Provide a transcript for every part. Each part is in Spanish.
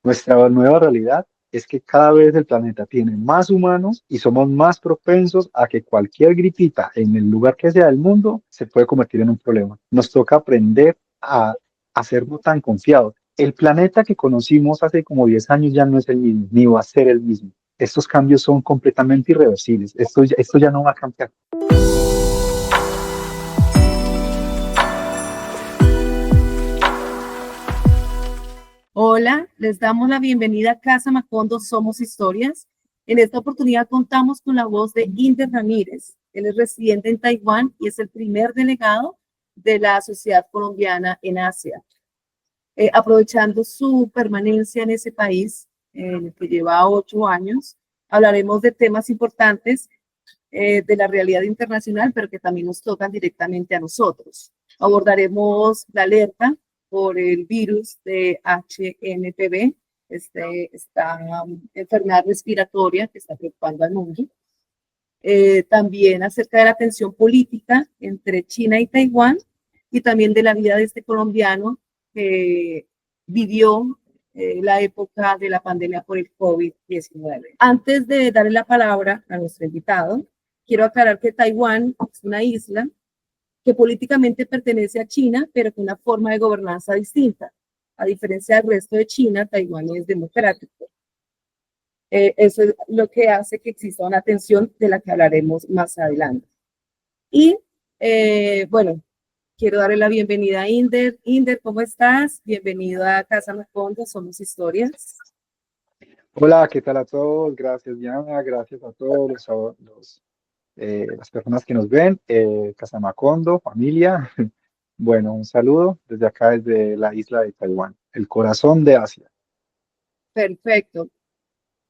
Nuestra nueva realidad es que cada vez el planeta tiene más humanos y somos más propensos a que cualquier gripita en el lugar que sea del mundo se puede convertir en un problema. Nos toca aprender a ser no tan confiados. El planeta que conocimos hace como 10 años ya no es el mismo, ni va a ser el mismo. Estos cambios son completamente irreversibles. Esto ya no va a cambiar. Hola, les damos la bienvenida a Casa Macondo Somos Historias. En esta oportunidad contamos con la voz de Inder Ramírez. Él es residente en Taiwán y es el primer delegado de la Sociedad Colombiana en Asia. Aprovechando su permanencia en ese país, que lleva 8 años, hablaremos de temas importantes de la realidad internacional, pero que también nos tocan directamente a nosotros. Abordaremos la alerta por el virus de HNPV, esta enfermedad respiratoria que está preocupando al mundo. También acerca de la tensión política entre China y Taiwán y también de la vida de este colombiano que vivió la época de la pandemia por el COVID-19. Antes de darle la palabra a nuestro invitado, quiero aclarar que Taiwán es una isla que políticamente pertenece a China, pero con una forma de gobernanza distinta. A diferencia del resto de China, Taiwán es democrático. Eso es lo que hace que exista una tensión de la que hablaremos más adelante. Y bueno, quiero darle la bienvenida a Inder. Inder, ¿cómo estás? Bienvenido a Casa Macondo, Somos Historias. Hola, ¿qué tal a todos? Gracias, Diana. Gracias a todos las personas que nos ven. Casamacondo, familia. Bueno, un saludo desde acá, desde la isla de Taiwán, el corazón de Asia. Perfecto.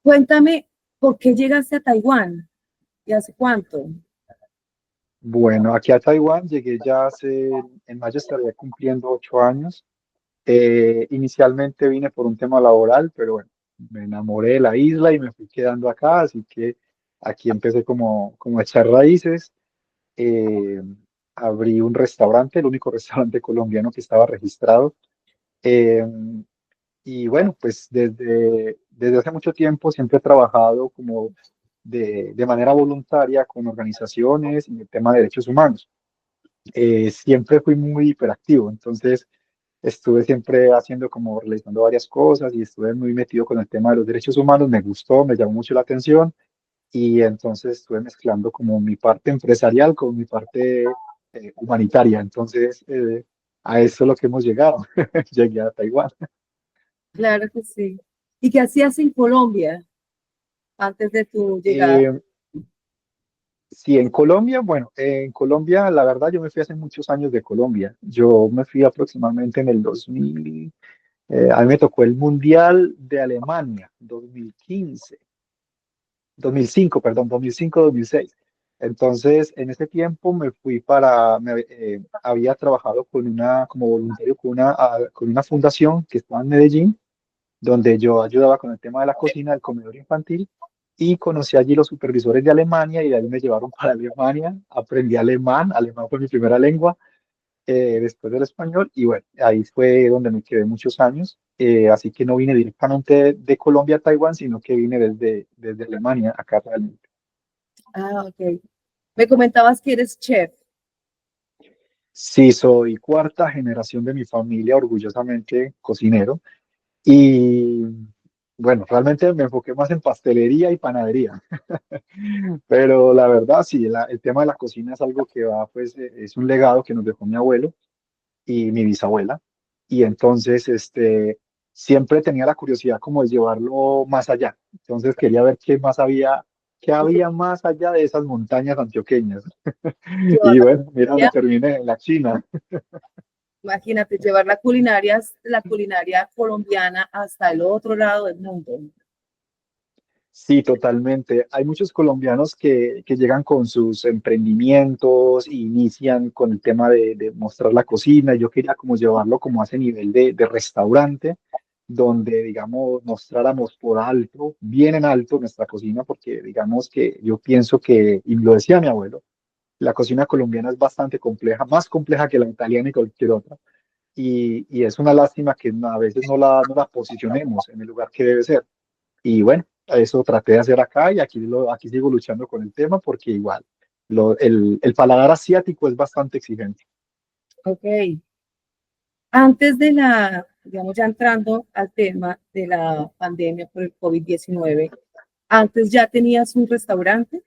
Cuéntame, ¿por qué llegaste a Taiwán? ¿Y hace cuánto? Bueno, aquí a Taiwán llegué ya en mayo estaría cumpliendo 8 años. Inicialmente vine por un tema laboral, pero bueno, me enamoré de la isla y me fui quedando acá, así que aquí empecé como a echar raíces. Eh, Abrí un restaurante, el único restaurante colombiano que estaba registrado. Eh, y bueno, pues desde hace mucho tiempo siempre he trabajado como de manera voluntaria con organizaciones en el tema de derechos humanos. Siempre fui muy hiperactivo, entonces estuve siempre haciendo como realizando varias cosas y estuve muy metido con el tema de los derechos humanos, me gustó, me llamó mucho la atención y entonces estuve mezclando como mi parte empresarial con mi parte humanitaria. Entonces, a eso es lo que hemos llegado. Llegué a Taiwán. Claro que sí. ¿Y qué hacías en Colombia antes de tu llegada? Eh, sí, en Colombia, bueno, en Colombia, la verdad, yo me fui hace muchos años de Colombia. Yo me fui aproximadamente en el 2000. A mí me tocó el Mundial de Alemania, 2015. 2005, perdón, 2005, 2006. Entonces, en ese tiempo me fui había trabajado como voluntario con una fundación que estaba en Medellín, donde yo ayudaba con el tema de la cocina, del comedor infantil, y conocí allí los supervisores de Alemania y de ahí me llevaron para Alemania, aprendí alemán, alemán fue mi primera lengua, después del español, y bueno, ahí fue donde me quedé muchos años. Así que no vine directamente de Colombia a Taiwán, sino que vine desde Alemania acá realmente. Ah, ok. Me comentabas que eres chef. Sí, soy cuarta generación de mi familia, orgullosamente cocinero, y bueno, realmente me enfoqué más en pastelería y panadería, pero la verdad sí, el tema de la cocina es algo que va, pues es un legado que nos dejó mi abuelo y mi bisabuela. Y entonces, siempre tenía la curiosidad como de llevarlo más allá. Entonces quería ver qué había más allá de esas montañas antioqueñas. Llevar Y la bueno, mira dónde culinaria, terminé, en la China. imagínate, llevar la culinaria colombiana hasta el otro lado del mundo. Sí, totalmente. Hay muchos colombianos que llegan con sus emprendimientos e inician con el tema de mostrar la cocina. Yo quería como llevarlo como a ese nivel de restaurante, donde, digamos, mostráramos por alto, bien en alto nuestra cocina, porque digamos que yo pienso que, y lo decía mi abuelo, la cocina colombiana es bastante compleja, más compleja que la italiana y cualquier otra. y es una lástima que a veces no la posicionemos en el lugar que debe ser. Y bueno, eso traté de hacer acá y aquí sigo luchando con el tema porque igual el paladar asiático es bastante exigente. Ok. Antes de digamos ya entrando al tema de la pandemia por el COVID-19, antes ya tenías un restaurante.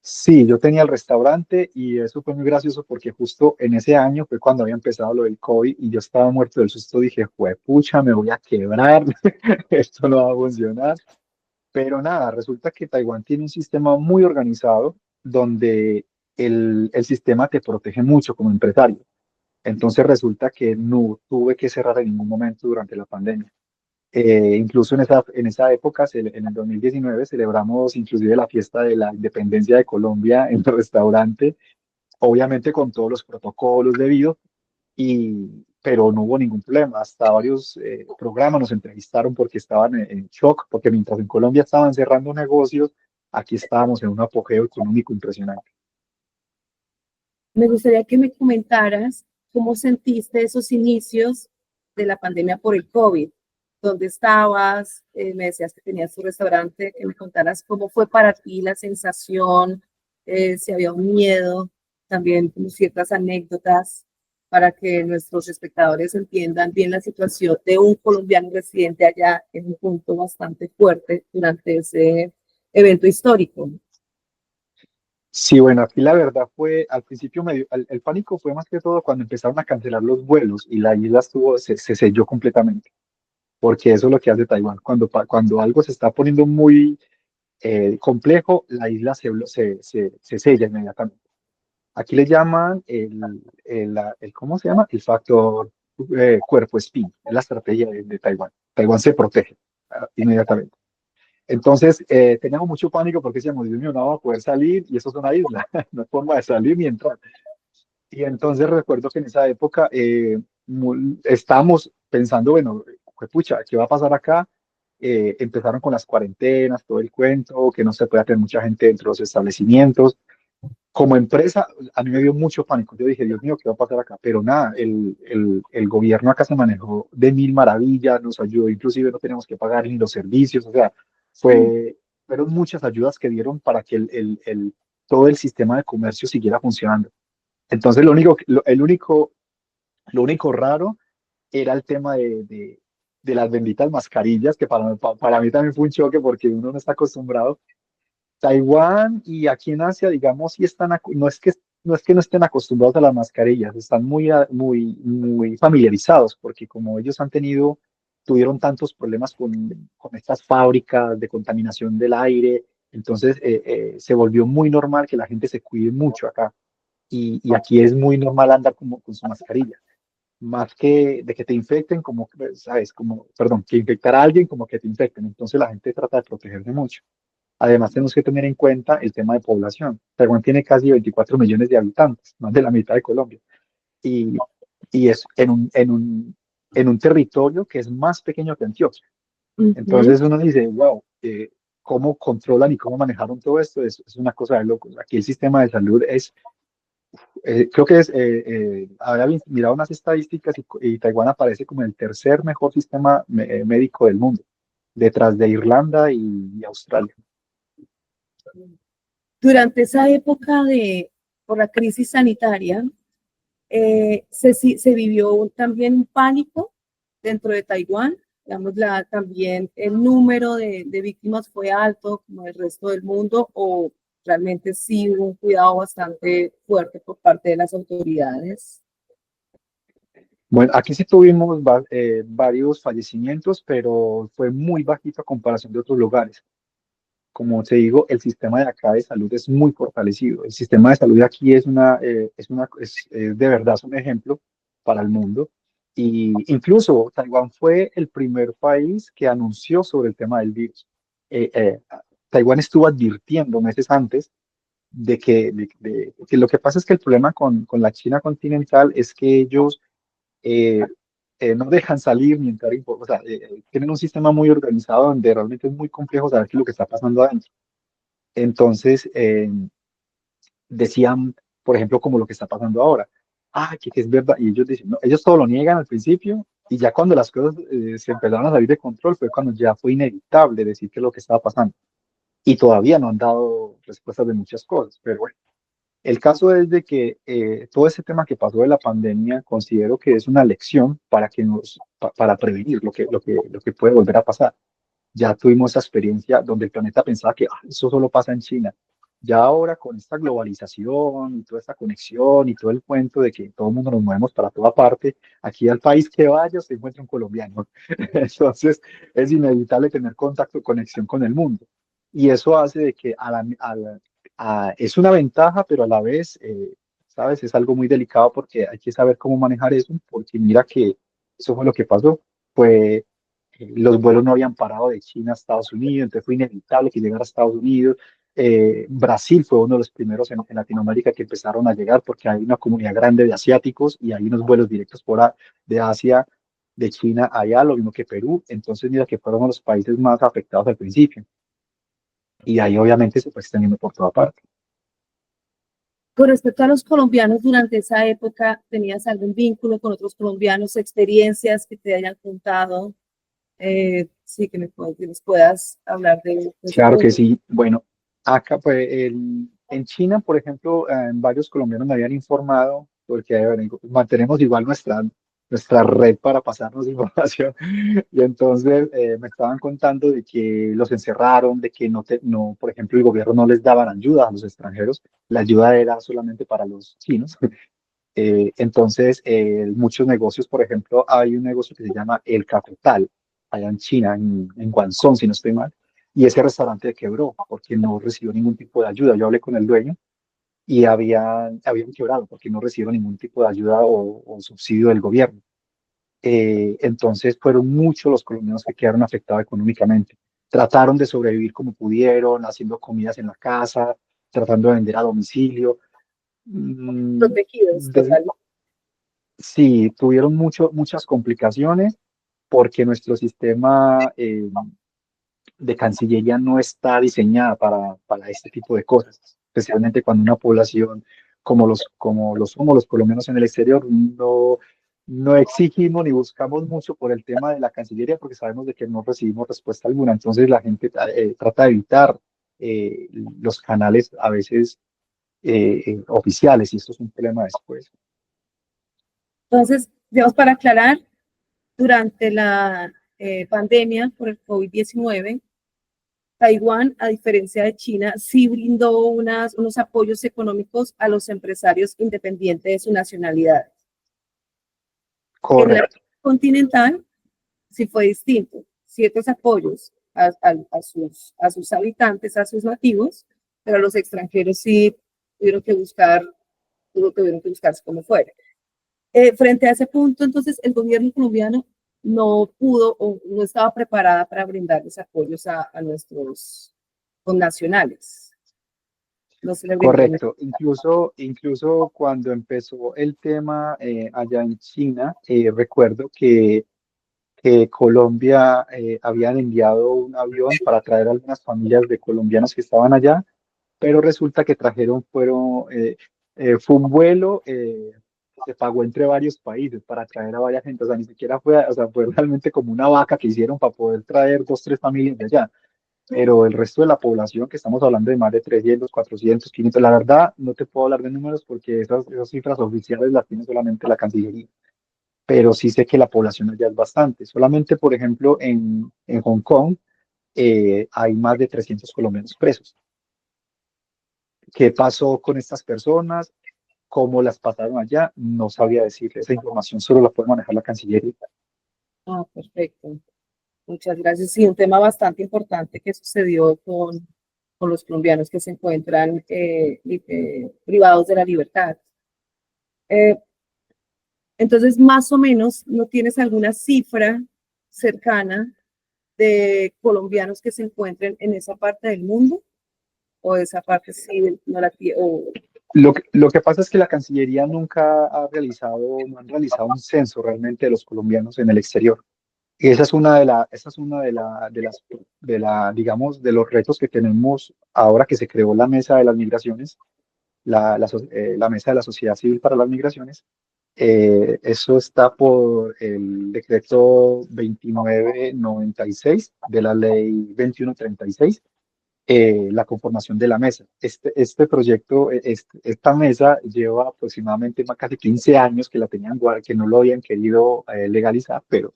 Sí, yo tenía el restaurante y eso fue muy gracioso porque justo en ese año fue cuando había empezado lo del COVID y yo estaba muerto del susto. Dije, pucha, me voy a quebrar, esto no va a funcionar. Pero nada, resulta que Taiwán tiene un sistema muy organizado donde el sistema te protege mucho como empresario. Entonces resulta que no tuve que cerrar en ningún momento durante la pandemia. Incluso en esa época, en el 2019, celebramos inclusive la fiesta de la independencia de Colombia en el restaurante, obviamente con todos los protocolos debidos, pero no hubo ningún problema. Hasta varios programas nos entrevistaron porque estaban en shock, porque mientras en Colombia estaban cerrando negocios, aquí estábamos en un apogeo económico impresionante. Me gustaría que me comentaras cómo sentiste esos inicios de la pandemia por el COVID. ¿Dónde estabas? Me decías que tenías tu restaurante, que me contaras cómo fue para ti la sensación, si había un miedo, también como ciertas anécdotas para que nuestros espectadores entiendan bien la situación de un colombiano residente allá en un punto bastante fuerte durante ese evento histórico. Sí, bueno, aquí la verdad fue, al principio el pánico fue más que todo cuando empezaron a cancelar los vuelos y la isla se selló completamente, porque eso es lo que hace Taiwán. Cuando algo se está poniendo muy complejo, la isla se sella inmediatamente. Aquí le llaman ¿cómo se llama? El factor cuerpo espín, es la estrategia de Taiwán. Taiwán se protege inmediatamente. Entonces, teníamos mucho pánico porque decíamos, Dios mío, no vamos a poder salir y eso es una isla, no hay forma de salir ni entrar. Y entonces recuerdo que en esa época estábamos pensando, bueno, pucha, ¿qué va a pasar acá? Empezaron con las cuarentenas, todo el cuento, que no se puede tener mucha gente dentro de los establecimientos. Como empresa, a mí me dio mucho pánico. Yo dije, Dios mío, ¿qué va a pasar acá? Pero nada, el gobierno acá se manejó de mil maravillas, nos ayudó, inclusive no tenemos que pagar ni los servicios, o sea, fueron muchas ayudas que dieron para que todo el sistema de comercio siguiera funcionando. Entonces, lo único raro era el tema de las benditas mascarillas, que para mí también fue un choque porque uno no está acostumbrado. Taiwán y aquí en Asia, digamos, sí no es que no estén acostumbrados a las mascarillas, están muy, muy familiarizados, porque como ellos tuvieron tantos problemas con estas fábricas de contaminación del aire, entonces se volvió muy normal que la gente se cuide mucho acá. Y aquí es muy normal andar como con su mascarilla, más que de que te infecten, como, ¿sabes? Como, perdón, que infectar a alguien como que te infecten. Entonces la gente trata de protegerse mucho. Además, tenemos que tener en cuenta el tema de población. Taiwán tiene casi 24 millones de habitantes, más de la mitad de Colombia, y, y es en un territorio que es más pequeño que Antioquia. Uh -huh. Entonces uno dice, wow, ¿cómo controlan y cómo manejaron todo esto? Es una cosa de locos. Aquí el sistema de salud creo que había mirado unas estadísticas y Taiwán aparece como el tercer mejor sistema médico del mundo, detrás de Irlanda y Australia. Durante esa época por la crisis sanitaria, se vivió también un pánico dentro de Taiwán. Digamos, también el número de víctimas fue alto como el resto del mundo, o realmente sí hubo un cuidado bastante fuerte por parte de las autoridades. Bueno, aquí sí tuvimos varios fallecimientos, pero fue muy bajito a comparación de otros lugares. Como te digo, el sistema de acá de salud es muy fortalecido. El sistema de salud de aquí es de verdad es un ejemplo para el mundo. Y incluso Taiwán fue el primer país que anunció sobre el tema del virus. Eh, eh, Taiwán estuvo advirtiendo meses antes de que lo que pasa es que el problema con la China continental es que ellos eh, no dejan salir ni entrar, o sea, tienen un sistema muy organizado donde realmente es muy complejo saber qué es lo que está pasando adentro. Entonces, decían, por ejemplo, como lo que está pasando ahora. que es verdad. Y ellos dicen, no, ellos todo lo niegan al principio y ya cuando las cosas se empezaron a salir de control fue cuando ya fue inevitable decir qué es lo que estaba pasando. Y todavía no han dado respuestas de muchas cosas, pero bueno. El caso es de que todo ese tema que pasó de la pandemia considero que es una lección para que para prevenir lo que puede volver a pasar. Ya tuvimos esa experiencia donde el planeta pensaba que eso solo pasa en China. Ya ahora con esta globalización y toda esta conexión y todo el cuento de que todo el mundo nos movemos para toda parte, aquí al país que vaya se encuentra un colombiano. Entonces es inevitable tener contacto, conexión con el mundo. Y eso hace de que es una ventaja, pero a la vez, ¿sabes? Es algo muy delicado porque hay que saber cómo manejar eso, porque mira que eso fue lo que pasó. Fue los vuelos no habían parado de China a Estados Unidos, entonces fue inevitable que llegara a Estados Unidos. Brasil fue uno de los primeros en Latinoamérica que empezaron a llegar porque hay una comunidad grande de asiáticos y hay unos vuelos directos de Asia, de China allá, lo mismo que Perú. Entonces, mira que fueron los países más afectados al principio y ahí obviamente se fue extendiendo por toda parte. Con respecto a los colombianos, durante esa época, ¿tenías algún vínculo con otros colombianos, experiencias que te hayan contado? Sí, que nos puedas hablar de ese Claro que punto. sí. Bueno, acá pues en China, por ejemplo, varios colombianos me habían informado, porque bueno, mantenemos igual nuestra red para pasarnos información. Y entonces me estaban contando de que los encerraron, de que no, por ejemplo, el gobierno no les daban ayuda a los extranjeros, la ayuda era solamente para los chinos. Entonces, muchos negocios, por ejemplo, hay un negocio que se llama El Cafetal, allá en China, en Guangzhou, si no estoy mal, y ese restaurante quebró porque no recibió ningún tipo de ayuda. Yo hablé con el dueño y habían quebrado porque no recibieron ningún tipo de ayuda o subsidio del gobierno. Entonces, fueron muchos los colombianos que quedaron afectados económicamente. Trataron de sobrevivir como pudieron, haciendo comidas en la casa, tratando de vender a domicilio. Mm, Protegidos, total. Sí, tuvieron muchas complicaciones porque nuestro sistema de Cancillería no está diseñada para este tipo de cosas, especialmente cuando una población como los somos los colombianos en el exterior, no exigimos ni buscamos mucho por el tema de la Cancillería porque sabemos de que no recibimos respuesta alguna. Entonces la gente trata de evitar los canales a veces oficiales y esto es un problema después. Entonces, digamos, para aclarar, durante la pandemia por el COVID-19, Taiwán, a diferencia de China, sí brindó unos apoyos económicos a los empresarios independientes de su nacionalidad. En la Correcto. continental sí fue distinto. Ciertos apoyos a sus habitantes, a sus nativos, pero a los extranjeros sí tuvieron que buscar, tuvieron que buscarse como fuera. Frente a ese punto, entonces, el gobierno colombiano no pudo o no estaba preparada para brindarles apoyos a nuestros connacionales. No se le brindó. Correcto. Incluso cuando empezó el tema allá en China, recuerdo que Colombia habían enviado un avión para traer a algunas familias de colombianos que estaban allá, pero resulta que fue un vuelo que se pagó entre varios países para traer a varias gente, o sea, ni siquiera o sea, fue realmente como una vaca que hicieron para poder traer dos, tres familias de allá, pero el resto de la población, que estamos hablando de más de 300, 400, 500, la verdad no te puedo hablar de números porque esas cifras oficiales las tiene solamente la Cancillería, pero sí sé que la población allá es bastante. Solamente, por ejemplo, en Hong Kong hay más de 300 colombianos presos. ¿Qué pasó con estas personas? ¿Cómo las pasaron allá? No sabía decirle. Esa información solo la puede manejar la Cancillería. Ah, perfecto. Muchas gracias. Sí, un tema bastante importante que sucedió con los colombianos que se encuentran privados de la libertad. Eh, entonces, más o menos, ¿no tienes alguna cifra cercana de colombianos que se encuentren en esa parte del mundo? ¿O esa parte sí no la tiene? Lo que pasa es que la Cancillería nunca no han realizado un censo realmente de los colombianos en el exterior. Y esa es una digamos, de los retos que tenemos ahora que se creó la mesa de las migraciones, la Mesa de la Sociedad Civil para las Migraciones. Eso está por el decreto 2996 de la ley 2136, la conformación de la mesa. Este proyecto, esta mesa lleva aproximadamente casi 15 años que la tenían, que no lo habían querido legalizar, pero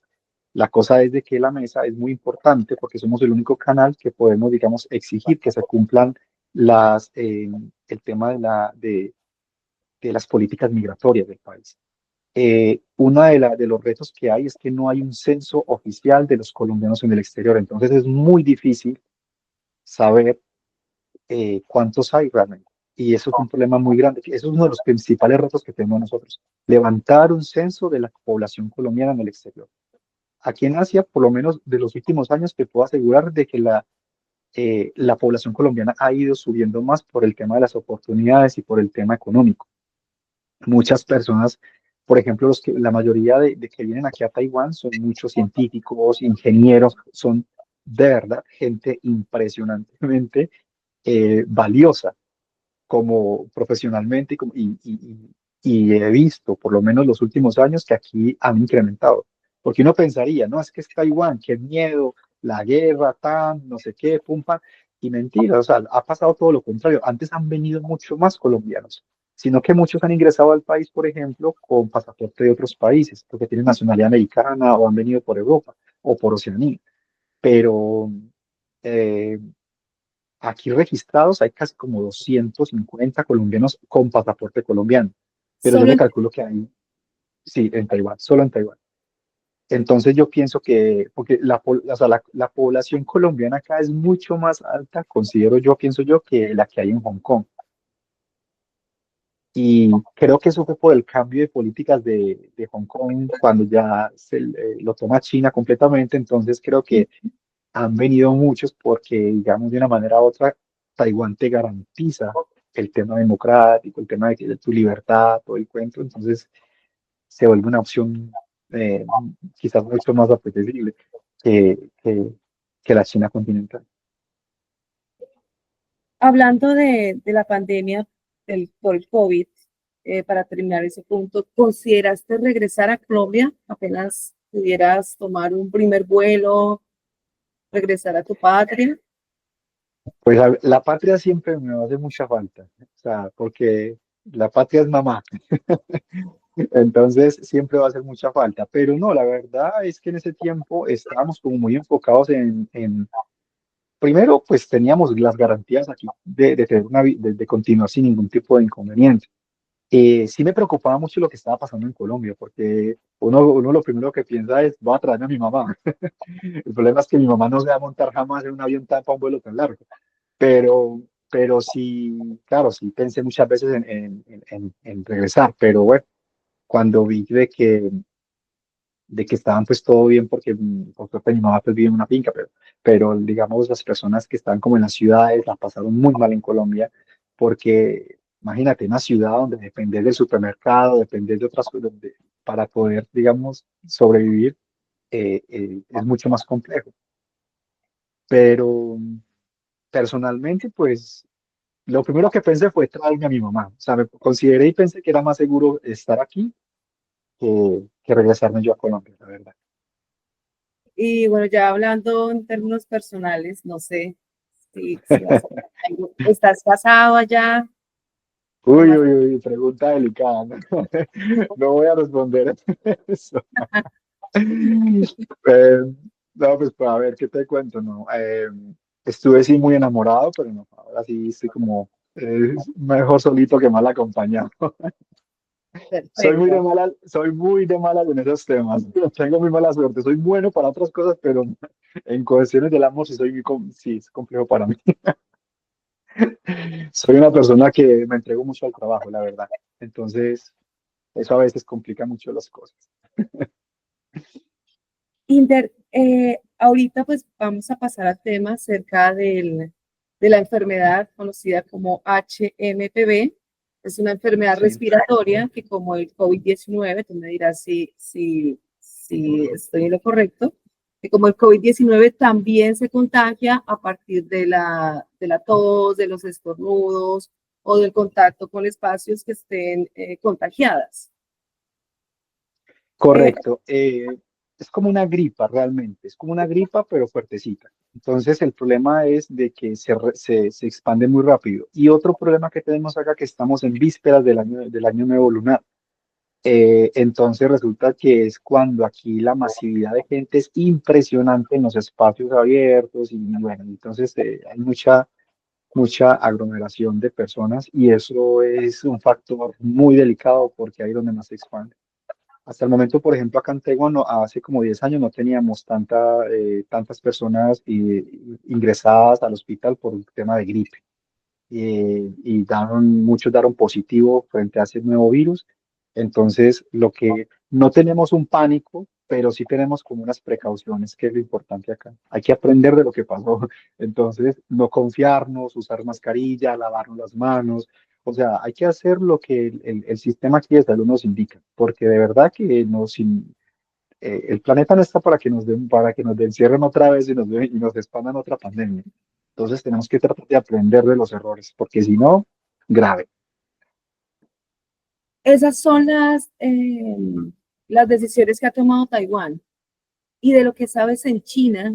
la cosa es de que la mesa es muy importante porque somos el único canal que podemos, digamos, exigir que se cumplan el tema de las políticas migratorias del país. Uno de los retos que hay es que no hay un censo oficial de los colombianos en el exterior, entonces es muy difícil saber cuántos hay realmente. Y eso es un problema muy grande. Eso es uno de los principales retos que tenemos nosotros, levantar un censo de la población colombiana en el exterior. Aquí en Asia, por lo menos de los últimos años, te puedo asegurar de que la población colombiana ha ido subiendo más por el tema de las oportunidades y por el tema económico. Muchas personas, por ejemplo, la mayoría de que vienen aquí a Taiwán son muchos científicos, ingenieros, son de verdad gente impresionantemente valiosa como profesionalmente y he visto por lo menos los últimos años que aquí han incrementado. Porque uno pensaría, no, es que es Taiwán, qué miedo, la guerra, tan, no sé qué, pum, pam. Y mentira, o sea, ha pasado todo lo contrario. Antes han venido mucho más colombianos, sino que muchos han ingresado al país, por ejemplo, con pasaporte de otros países, porque tienen nacionalidad americana o han venido por Europa o por Oceanía. Pero eh, aquí registrados hay casi como 250 colombianos con pasaporte colombiano, pero yo Solo le en calculo que hay, sí, en Taiwán, solo en Taiwán. Entonces yo pienso que, porque o sea, la población colombiana acá es mucho más alta, considero yo, pienso yo, que la que hay en Hong Kong. Y creo que eso fue por el cambio de políticas de Hong Kong cuando ya lo toma China completamente. Entonces creo que han venido muchos porque, digamos, de una manera u otra, Taiwán te garantiza el tema democrático, el tema de tu libertad, todo el cuento. Entonces se vuelve una opción eh, quizás mucho más apetecible que, que, que la China continental. Hablando de la pandemia por el COVID, para terminar ese punto, ¿consideraste regresar a Colombia apenas pudieras tomar un primer vuelo, regresar a tu patria? Pues la patria siempre me va a hacer mucha falta, o sea, porque la patria es mamá. Entonces siempre va a hacer mucha falta, pero no, la verdad es que en ese tiempo estábamos como muy enfocados primero, pues teníamos las garantías aquí de tener de continuar sin ningún tipo de inconveniente. Sí me preocupaba mucho lo que estaba pasando en Colombia, porque uno lo primero que piensa es, voy a traerme a mi mamá. El problema es que mi mamá no se va a montar jamás en un avión para un vuelo tan largo, pero, pero sí, claro, sí pensé muchas veces en regresar, pero bueno, cuando vi de que estaban pues todo bien porque por suerte mi mamá pues vive en una finca, pero digamos las personas que están como en las ciudades la pasaron muy mal en Colombia porque imagínate una ciudad donde depender del supermercado, depender de otras cosas para poder digamos sobrevivir es mucho más complejo. Pero personalmente pues lo primero que pensé fue traerme a mi mamá, o sea, me consideré y pensé que era más seguro estar aquí que regresarme yo a Colombia, la verdad. Y bueno, ya hablando en términos personales, no sé si vas a... ¿Estás casado allá? ¿Qué Uy, más? uy, uy, pregunta delicada. No, no voy a responder eso. Eh, no, pues a ver, ¿qué te cuento? No, estuve sí muy enamorado, pero no, ahora sí estoy como mejor solito que mal acompañado. Perfecto. Soy muy de mala en esos temas. Tengo muy mala suerte. Soy bueno para otras cosas, pero en cuestiones del amor sí sí, es complejo para mí. Soy una persona que me entrego mucho al trabajo, la verdad. Entonces, eso a veces complica mucho las cosas. Ahorita pues vamos a pasar al tema acerca de la enfermedad conocida como HMPV. Es una enfermedad Sí. respiratoria que como el COVID-19, tú me dirás si estoy en lo correcto, que como el COVID-19 también se contagia a partir de la tos, de los estornudos o del contacto con espacios que estén contagiadas. Eh, Correcto. Es como una gripa realmente, es como una gripa pero fuertecita. Entonces el problema es de que se expande muy rápido. Y otro problema que tenemos acá que estamos en vísperas del año nuevo lunar. Entonces resulta que es cuando aquí la masividad de gente es impresionante en los espacios abiertos y bueno, entonces hay mucha aglomeración de personas y eso es un factor muy delicado porque ahí es donde más se expande. Hasta el momento, por ejemplo, acá en Taiwán, hace como 10 años no teníamos tantas personas ingresadas al hospital por un tema de gripe. Y muchos daron positivo frente a ese nuevo virus. Entonces, lo que no tenemos un pánico, pero sí tenemos como unas precauciones, que es lo importante acá. Hay que aprender de lo que pasó. Entonces, no confiarnos, usar mascarilla, lavarnos las manos. O sea, hay que hacer lo que el sistema aquí de salud nos indica, porque de verdad que el planeta no está para que nos encierren otra vez y nos expandan otra pandemia. Entonces tenemos que tratar de aprender de los errores, porque si no, grave. Esas son las decisiones que ha tomado Taiwán. Y de lo que sabes en China,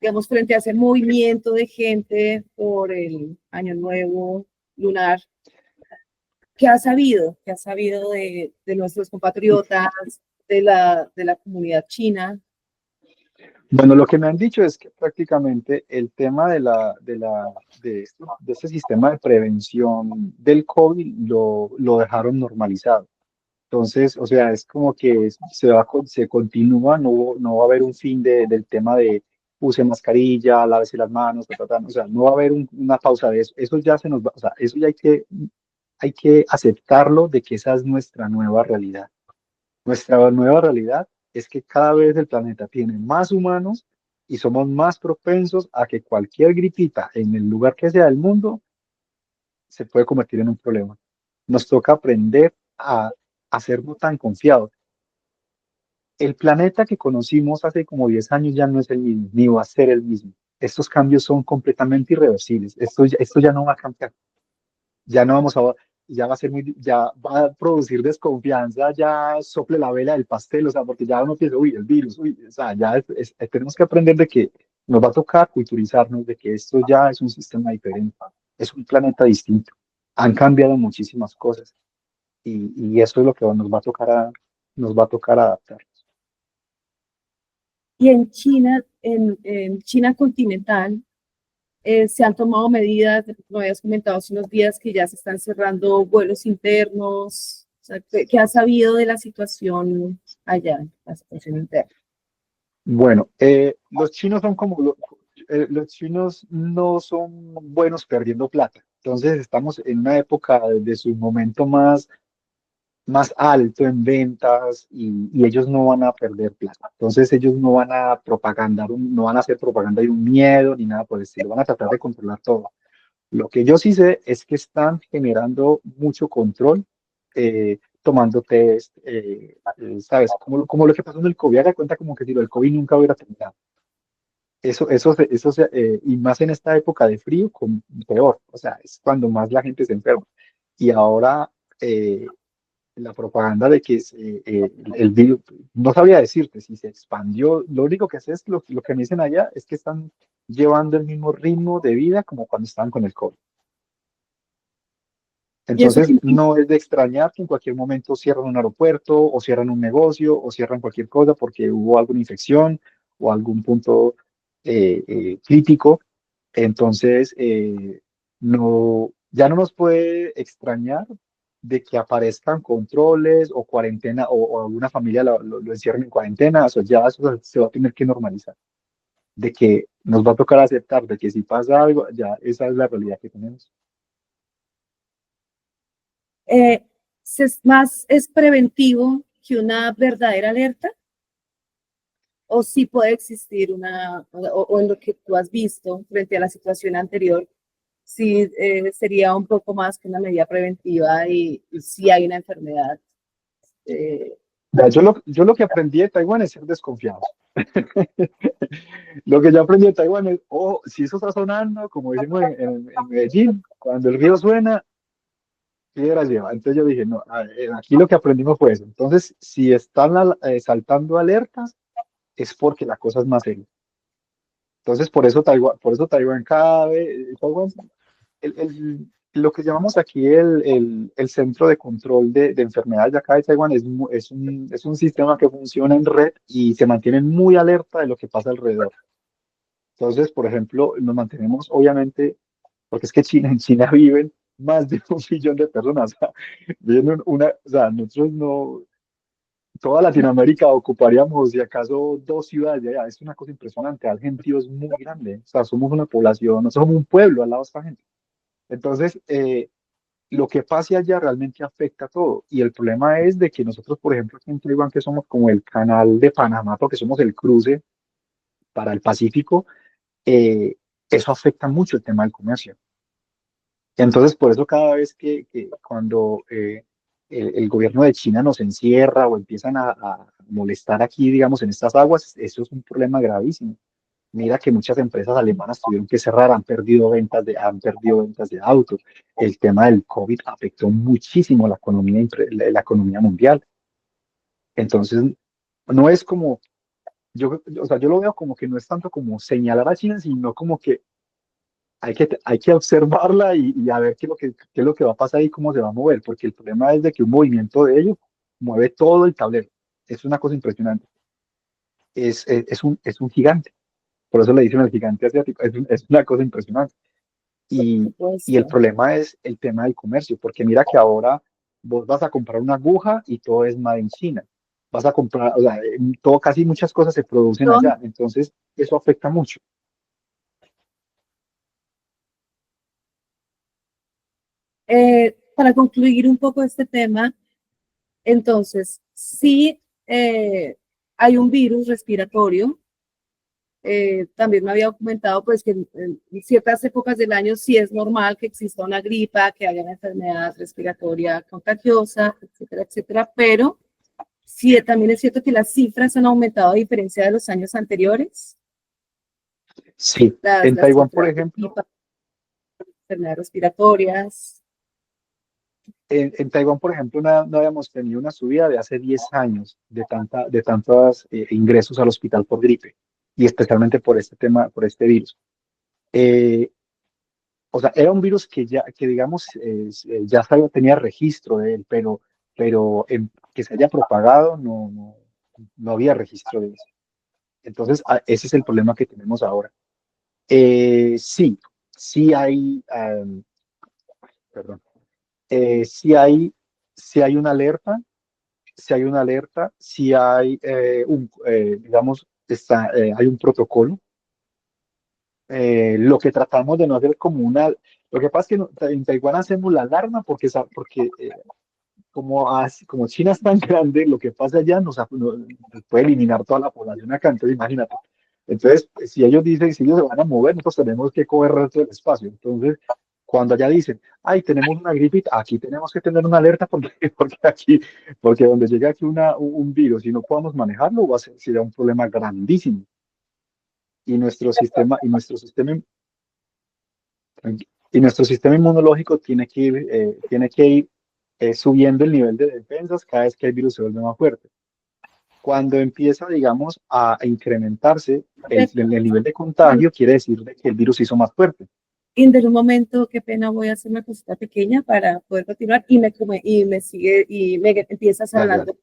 digamos, frente a ese movimiento de gente por el Año Nuevo lunar, ¿qué has sabido? ¿Qué has sabido de nuestros compatriotas, de la comunidad china? Bueno, lo que me han dicho es que prácticamente el tema de este sistema de prevención del COVID lo dejaron normalizado. Entonces, o sea, es como que se continúa, no va a haber un fin del tema de use mascarilla, lávese las manos, o sea, no va a haber una pausa de eso. Eso ya se nos va, o sea, eso ya hay que aceptarlo de que esa es nuestra nueva realidad. Nuestra nueva realidad es que cada vez el planeta tiene más humanos y somos más propensos a que cualquier gripita en el lugar que sea del mundo se puede convertir en un problema. Nos toca aprender a ser no tan confiados. El planeta que conocimos hace como 10 años ya no es el mismo, ni va a ser el mismo. Estos cambios son completamente irreversibles. Esto ya no va a cambiar. Ya no vamos a, ya va a ser ya va a producir desconfianza, ya sople la vela del pastel, o sea, porque ya uno piensa, uy, el virus, uy, o sea, ya tenemos que aprender de que nos va a tocar culturizarnos, de que esto ya es un sistema diferente, es un planeta distinto. Han cambiado muchísimas cosas y eso es lo que nos va a tocar adaptar. Y en China, en China continental, se han tomado medidas, como habías comentado hace unos días, que ya se están cerrando vuelos internos. O sea, ¿qué has sabido de la situación allá, la situación interna? Bueno, los chinos no son buenos perdiendo plata. Entonces estamos en una época de su momento más alto en ventas y ellos no van a perder plata. Entonces ellos no van a no van a hacer propaganda de un miedo ni nada por el estilo. Van a tratar de controlar todo. Lo que yo sí sé es que están generando mucho control, tomando test, ¿sabes? Como lo que pasó en el COVID. Haga cuenta como que si el COVID nunca hubiera terminado. Y más en esta época de frío, peor. O sea, es cuando más la gente se enferma. Y ahora la propaganda de que el virus, no sabría decirte si se expandió. Lo único que sé es lo que me dicen allá es que están llevando el mismo ritmo de vida como cuando estaban con el COVID. Y eso, Entonces, no es de extrañar que en cualquier momento cierran un aeropuerto o cierran un negocio o cierran cualquier cosa porque hubo alguna infección o algún punto crítico. Entonces, ya no nos puede extrañar de que aparezcan controles o cuarentena o alguna familia lo encierren en cuarentena. Eso ya se va a tener que normalizar. De que nos va a tocar aceptar de que si pasa algo, ya esa es la realidad que tenemos. eh, más es preventivo que una verdadera alerta, o sí puede existir o en lo que tú has visto frente a la situación anterior, sí sería un poco más que una medida preventiva y si hay una enfermedad. eh, Yo lo que aprendí de Taiwán es ser desconfiado. Lo que yo aprendí de Taiwán es, oh, si eso está sonando, como decimos en Medellín, cuando el río suena, piedra lleva. Entonces yo dije, no, aquí lo que aprendimos fue eso. Entonces, si están saltando alertas, es porque la cosa es más seria. Entonces, por eso Taiwán cada vez, Taiwán, lo que llamamos aquí el centro de control de enfermedades de acá de Taiwán es un sistema que funciona en red y se mantiene muy alerta de lo que pasa alrededor. Entonces, por ejemplo, nos mantenemos, obviamente, porque es que en China viven más de 1 millón de personas. O sea, o sea, nosotros no, toda Latinoamérica ocuparíamos, si acaso, 2 ciudades de allá. Es una cosa impresionante. Argentina es muy grande. O sea, somos una población, no somos un pueblo al lado de esta gente. Entonces, lo que pase allá realmente afecta a todo. Y el problema es de que nosotros, por ejemplo, aquí en Taiwán, que somos como el canal de Panamá, porque somos el cruce para el Pacífico, eh, eso afecta mucho el tema del comercio. Entonces, por eso cada vez que cuando el gobierno de China nos encierra o empiezan a molestar aquí, digamos, en estas aguas, eso es un problema gravísimo. Mira que muchas empresas alemanas tuvieron que cerrar, han perdido ventas de autos. El tema del COVID afectó muchísimo la economía mundial. Entonces, no es como, o sea, yo lo veo como que no es tanto como señalar a China, sino como que hay que observarla y a ver qué es lo que va a pasar y cómo se va a mover, porque el problema es de que un movimiento de ellos mueve todo el tablero. Es una cosa impresionante. Es un gigante. Por eso le dicen el gigante asiático. Es una cosa impresionante. Por Y el supuesto. problema es el tema del comercio, porque mira que ahora vos vas a comprar una aguja y todo es made in China. Vas a comprar, o sea, todo, casi muchas cosas se producen allá. Entonces, eso afecta mucho. Para concluir un poco este tema, entonces, sí hay un virus respiratorio. También me había documentado pues que en ciertas épocas del año sí es normal que exista una gripa, que haya una enfermedad respiratoria contagiosa, etcétera, etcétera, pero sí también es cierto que las cifras han aumentado a diferencia de los años anteriores, Sí, en las Taiwán, por cifras de ejemplo, gripa, enfermedades respiratorias. en Taiwán, por ejemplo, no habíamos tenido una subida de hace 10 años de tantos ingresos al hospital por gripe y especialmente por este tema, por este virus. Eh, o sea, era un virus que digamos, ya tenía registro de él, pero que se haya propagado no había registro de eso. Entonces, ese es el problema que tenemos ahora. Sí, sí hay, perdón, sí hay una alerta, si hay digamos, hay un protocolo. Lo que tratamos de no hacer como lo que pasa es que en Taiwán hacemos la alarma porque como China es tan grande, lo que pasa allá nos puede eliminar toda la población acá, entonces imagínate. Entonces, si ellos se van a mover, nosotros tenemos que coger el resto del espacio. Entonces, cuando allá dicen, ay, tenemos una gripita, aquí tenemos que tener una alerta porque, porque donde llegue aquí un virus y no podamos manejarlo, será un problema grandísimo. Y nuestro sistema inmunológico tiene que ir subiendo el nivel de defensas cada vez que el virus se vuelve más fuerte. Cuando empieza, digamos, a incrementarse el nivel de contagio, quiere decir de que el virus se hizo más fuerte. Inder, un momento, qué pena, voy a hacer una cosita pequeña para poder continuar y me sigue y me empiezas Dale, dale. hablando.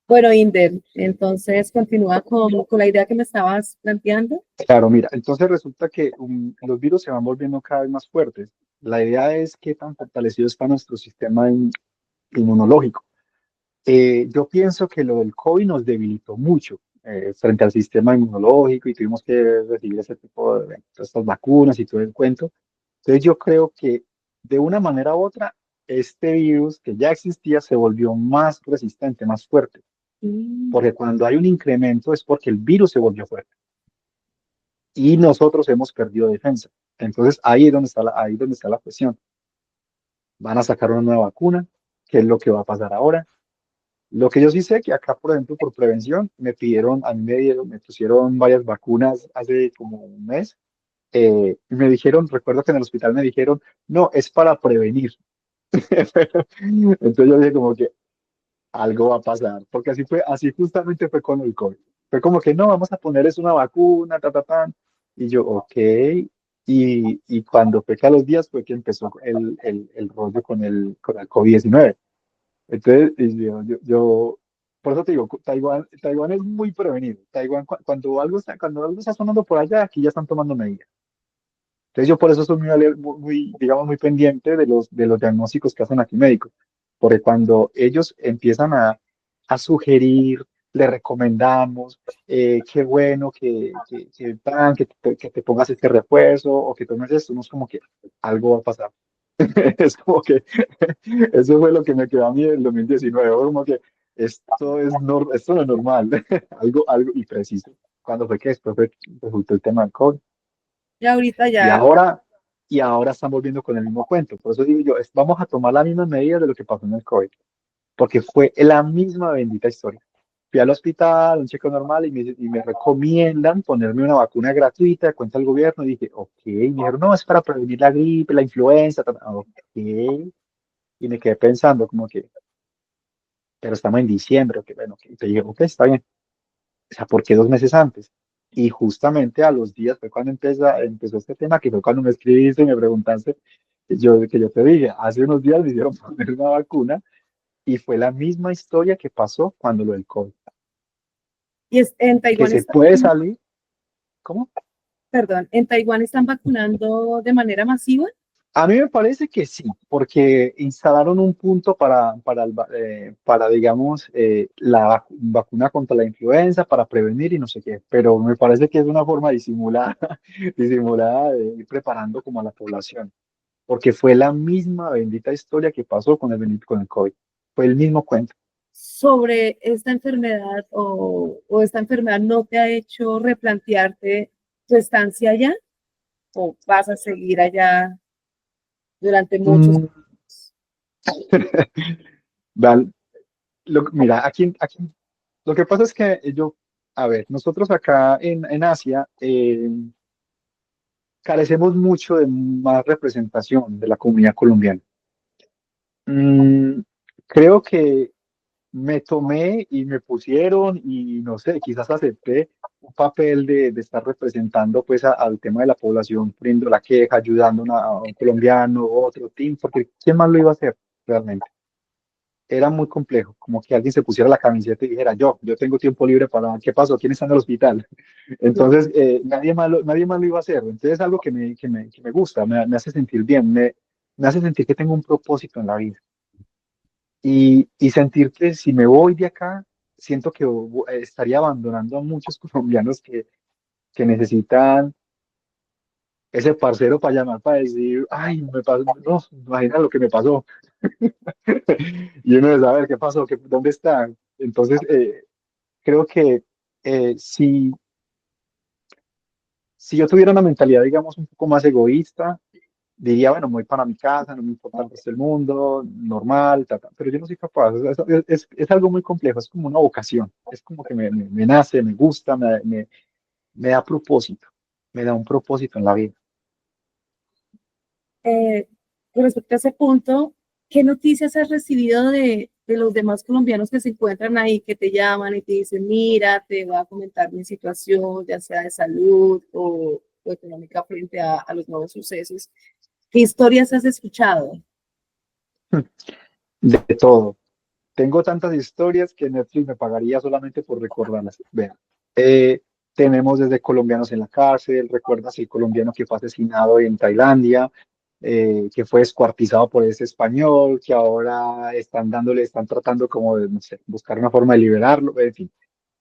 Bueno, Inder, entonces continúa con la idea que me estabas planteando. Claro, mira, entonces resulta que los virus se van volviendo cada vez más fuertes. La idea es qué tan fortalecido está nuestro sistema inmunológico. Yo pienso que lo del COVID nos debilitó mucho frente al sistema inmunológico y tuvimos que recibir ese tipo de estas vacunas y todo el cuento. Entonces yo creo que de una manera u otra, este virus que ya existía se volvió más resistente, más fuerte, Mm, porque cuando hay un incremento es porque el virus se volvió fuerte y nosotros hemos perdido defensa. Entonces ahí es donde está la cuestión. Van a sacar una nueva vacuna, ¿qué es lo que va a pasar ahora? Lo que yo sí sé que acá, por ejemplo, por prevención, a mí me pusieron varias vacunas hace como un mes. Y me dijeron, recuerdo que en el hospital me dijeron, no, es para prevenir. Entonces yo dije como que algo va a pasar, porque así justamente fue con el COVID. Fue como que no, vamos a ponerles una vacuna, ta, ta, ta. Y yo, ok. Y cuando fue que a los días fue que empezó el rollo con el COVID-19. Entonces, por eso te digo, Taiwán es muy prevenido. Taiwán, cuando algo está sonando por allá, aquí ya están tomando medidas. Entonces yo por eso soy digamos, muy pendiente de los diagnósticos que hacen aquí médicos, porque cuando ellos empiezan a sugerir, le recomendamos, qué bueno que te pongas este refuerzo o que tomes esto, no es como que algo va a pasar. Es como que eso fue lo que me quedó a mí en el 2019, fue como que esto no es normal, algo y preciso. Cuando fue que después resultó el tema del COVID. Y ahorita Y ya, ahora, y ahora están volviendo con el mismo cuento. Por eso digo yo, vamos a tomar las mismas medidas de lo que pasó en el COVID, porque fue la misma bendita historia. Fui al hospital, un chequeo normal, y me recomiendan ponerme una vacuna gratuita, cuenta el gobierno, y dije, ok, y me dijeron, no, es para prevenir la gripe, la influenza, ok, y me quedé pensando como que, pero estamos en diciembre, ok, bueno, ok, y te dije, ok, está bien, o sea, ¿por qué 2 meses antes? Y justamente a los días fue cuando empezó este tema, que fue cuando me escribiste y me preguntaste, que yo te dije, hace unos días me hicieron poner una vacuna y fue la misma historia que pasó cuando lo del COVID, en que Taiwán se está, puede salir, ¿cómo? perdón, en Taiwán están vacunando de manera masiva. A mí me parece que sí, porque instalaron un punto para digamos, la vacuna contra la influenza, para prevenir y no sé qué, pero me parece que es una forma disimulada, disimulada de ir preparando como a la población, porque fue la misma bendita historia que pasó con el COVID, fue el mismo cuento. Sobre esta enfermedad o esta enfermedad no te ha hecho replantearte tu estancia allá o vas a seguir allá durante muchos Mm, Val, mira, lo que pasa es que a ver, nosotros acá en Asia carecemos mucho de más representación de la comunidad colombiana. Mm, Creo que me tomé y me pusieron y no sé, quizás acepté un papel de estar representando pues al tema de la población, poniendo la queja, ayudando a un colombiano, otro team, porque ¿quién más lo iba a hacer realmente? Era muy complejo, como que alguien se pusiera la camiseta y dijera, yo tengo tiempo libre para, ¿qué pasó? ¿Quién está en el hospital? Entonces, nadie más lo iba a hacer. Entonces, es algo que me gusta, me hace sentir bien, me hace sentir que tengo un propósito en la vida. Y sentir que si me voy de acá, siento que estaría abandonando a muchos colombianos que necesitan ese parcero para llamar, para decir, ay, me pasó, no, imagina lo que me pasó. Y uno de saber qué pasó, dónde está. Entonces, creo que si yo tuviera una mentalidad, digamos, un poco más egoísta, diría, bueno, me voy para mi casa, no me importa el resto del mundo, normal, ta, ta, pero yo no soy capaz. Es algo muy complejo, es como una vocación, es como que me nace, me gusta, me da propósito, me da un propósito en la vida. Eh, con respecto a ese punto, ¿qué noticias has recibido de los demás colombianos que se encuentran ahí, que te llaman y te dicen, mira, te voy a comentar mi situación, ya sea de salud o económica frente a los nuevos sucesos? ¿Qué historias has escuchado? De todo. Tengo tantas historias que Netflix me pagaría solamente por recordarlas. Vean, eh, tenemos desde colombianos en la cárcel, recuerdas el colombiano que fue asesinado en Tailandia, que fue descuartizado por ese español, que ahora están tratando como de, no sé, buscar una forma de liberarlo, en fin,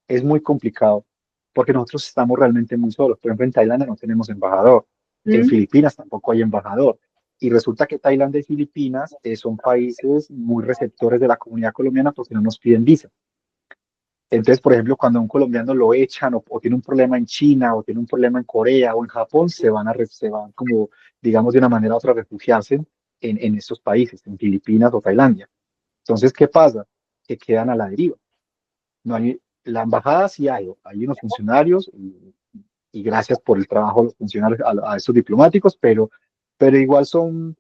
es muy complicado, porque nosotros estamos realmente muy solos. Por ejemplo, en Tailandia no tenemos embajador, en ¿Mm? Filipinas tampoco hay embajador. Y resulta que Tailandia y Filipinas son países muy receptores de la comunidad colombiana porque no nos piden visa. Entonces, por ejemplo, cuando a un colombiano lo echan o tiene un problema en China o tiene un problema en Corea o en Japón, se van como, digamos, de una manera u otra a refugiarse en estos países, en Filipinas o Tailandia. Entonces, ¿qué pasa? que quedan a la deriva. No hay, la embajada sí hay unos funcionarios y gracias por el trabajo de los funcionarios, a estos diplomáticos, pero igual son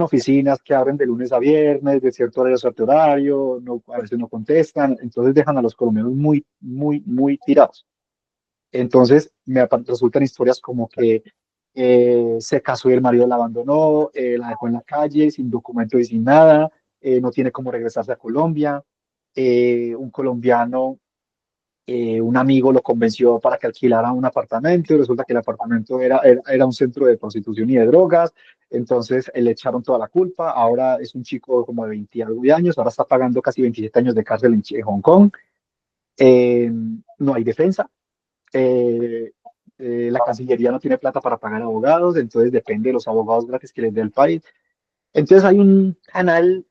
oficinas que abren de lunes a viernes, de cierto horario a cierto horario, no, a veces no contestan, entonces dejan a los colombianos muy, muy, muy tirados. Entonces resultan historias como que se casó y el marido la abandonó, la dejó en la calle sin documento y sin nada, no tiene cómo regresarse a Colombia. Un colombiano, un amigo lo convenció para que alquilara un apartamento y resulta que el apartamento era un centro de prostitución y de drogas. Entonces le echaron toda la culpa. Ahora es un chico como de 20 y algo de años, ahora está pagando casi 27 años de cárcel en Hong Kong. Eh, no hay defensa. eh, la Cancillería no tiene plata para pagar abogados, entonces depende de los abogados gratis que les dé el país. Entonces hay un canal,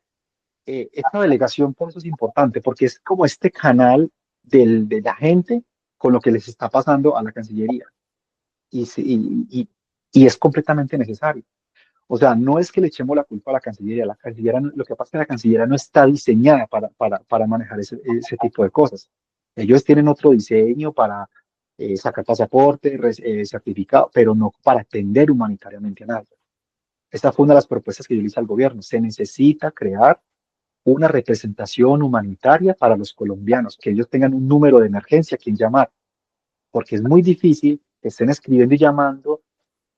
esta delegación por eso es importante, porque es como este canal de la gente con lo que les está pasando a la Cancillería. Y, y es completamente necesario. O sea, no es que le echemos la culpa a la Cancillería lo que pasa es que la Cancillería no está diseñada para manejar ese tipo de cosas. Ellos tienen otro diseño para sacar pasaporte, certificado, pero no para atender humanitariamente a nadie. Esta fue una de las propuestas que yo le hice al gobierno. Se necesita crear una representación humanitaria para los colombianos, que ellos tengan un número de emergencia a quien llamar, porque es muy difícil que estén escribiendo y llamando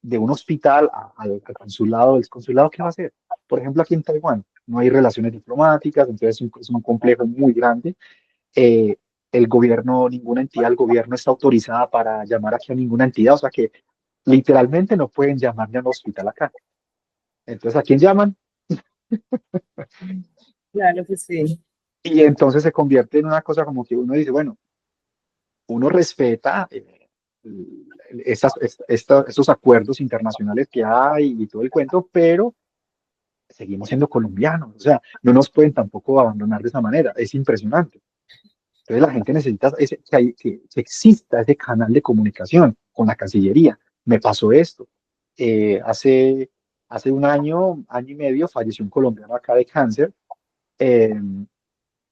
de un hospital al consulado. ¿El consulado qué va a hacer? Por ejemplo, aquí en Taiwán no hay relaciones diplomáticas, entonces es un complejo muy grande. Eh, el gobierno, ninguna entidad del gobierno está autorizada para llamar aquí a ninguna entidad, o sea que literalmente no pueden llamar ni a un hospital acá. Entonces, ¿a quién llaman? Claro que sí. Y entonces se convierte en una cosa como que uno dice, bueno, uno respeta estos acuerdos internacionales que hay y todo el cuento, pero seguimos siendo colombianos, o sea, no nos pueden tampoco abandonar de esa manera, es impresionante. Entonces la gente necesita que exista ese canal de comunicación con la Cancillería. Me pasó esto. Hace un año y medio, falleció un colombiano acá de cáncer. eh,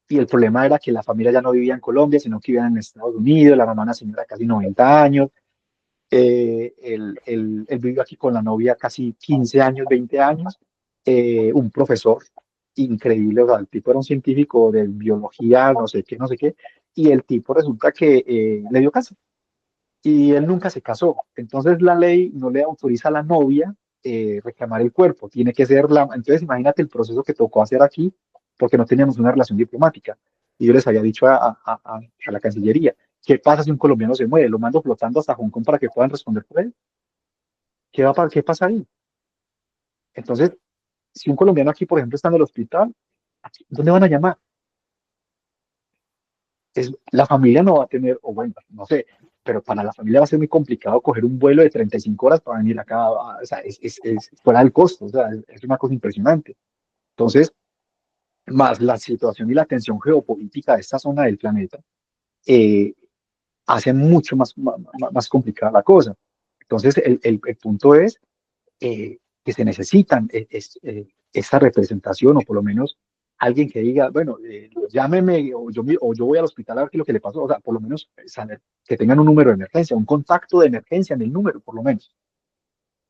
y el problema era que la familia ya no vivía en Colombia, sino que vivían en Estados Unidos, la mamá, una señora de casi 90 años. Él vivió aquí con la novia casi 15 años, 20 años. Un profesor increíble, o sea, el tipo era un científico de biología, no sé qué, no sé qué, y el tipo resulta que le dio cáncer y él nunca se casó. Entonces la ley no le autoriza a la novia reclamar el cuerpo, tiene que ser la... Entonces imagínate el proceso que tocó hacer aquí porque no teníamos una relación diplomática. Y yo les había dicho a la Cancillería, ¿qué pasa si un colombiano se muere? ¿Lo mando flotando hasta Hong Kong para que puedan responder por él? ¿Qué pasa ahí? Entonces, si un colombiano aquí, por ejemplo, está en el hospital, ¿dónde van a llamar? La familia no va a tener, o bueno, no sé, pero para la familia va a ser muy complicado coger un vuelo de 35 horas para venir acá, o sea, es fuera del costo, o sea, es una cosa impresionante. Entonces, más la situación y la tensión geopolítica de esta zona del planeta, eh, hace mucho más complicada la cosa. Entonces, el punto es que se necesitan esta representación, o por lo menos alguien que diga, bueno, llámeme, o yo voy al hospital a ver qué es lo que le pasó, o sea, por lo menos saber que tengan un número de emergencia, un contacto de emergencia en el número, por lo menos,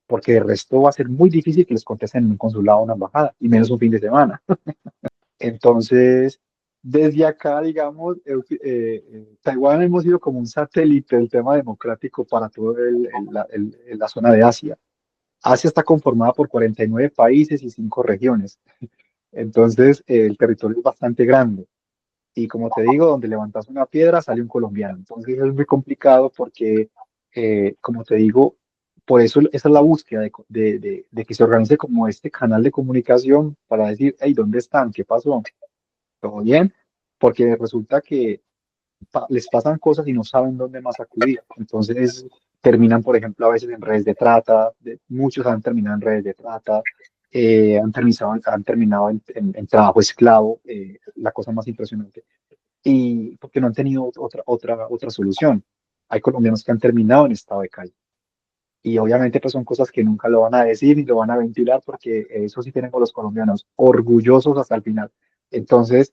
porque el resto va a ser muy difícil que les contesten en un consulado o una embajada, y menos un fin de semana. Entonces, desde acá, digamos, Taiwán hemos sido como un satélite del tema democrático para toda la zona de Asia. Asia está conformada por 49 países y 5 regiones. Entonces, el territorio es bastante grande. Y como te digo, donde levantas una piedra sale un colombiano. Entonces, es muy complicado porque, como te digo, por eso esa es la búsqueda de que se organice como este canal de comunicación para decir, hey, ¿dónde están? ¿Qué pasó? ¿Todo bien? Porque resulta que les pasan cosas y no saben dónde más acudir. Entonces terminan, por ejemplo, a veces en redes de trata, muchos han terminado en redes de trata, han terminado en trabajo esclavo, la cosa más impresionante, y porque no han tenido otra solución. Hay colombianos que han terminado en estado de calle. Y obviamente pues son cosas que nunca lo van a decir ni lo van a ventilar porque eso sí tenemos los colombianos, orgullosos hasta el final. Entonces,